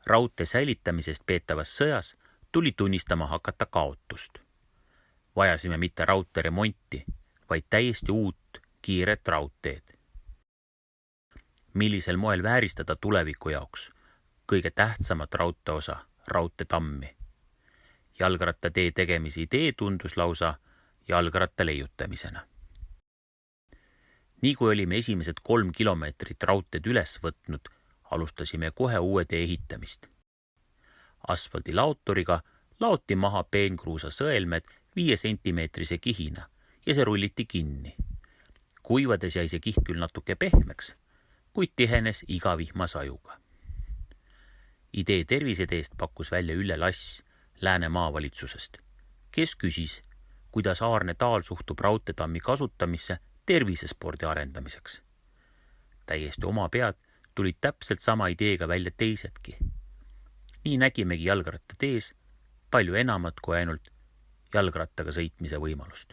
Raudtee säilitamisest peetavas sõjas tuli tunnistama hakata kaotust. Vajasime mitte raudtee remonti, vaid täiesti uut kiiret raudteed. Millisel moel vääristada tuleviku jaoks kõige tähtsamat raudteeosa, raudteetammi? Jalgrattatee tegemise idee tundus lausa jalgratta leiutamisena. Nii kui olime esimesed 3 kilomeetrit raudteed üles võtnud, alustasime kohe uue tee ehitamist. Asfaldilaotoriga laoti maha peenkruusa sõelmed 5 sentimeetrise kihina ja see rulliti kinni. Kuivades jäi see kiht küll natuke pehmeks, kuid tihenes iga vihmasajuga. Idee terviseteest pakkus välja Ülle Lass Lääne maavalitsusest, kes küsis, kuidas Aarne Taal suhtub raudteetammi kasutamisse tervisespordi arendamiseks. Täiesti oma pead tulid täpselt sama ideega välja teisedki. Nii nägimegi jalgrattatees palju enamat kui ainult jalgrattaga sõitmise võimalust.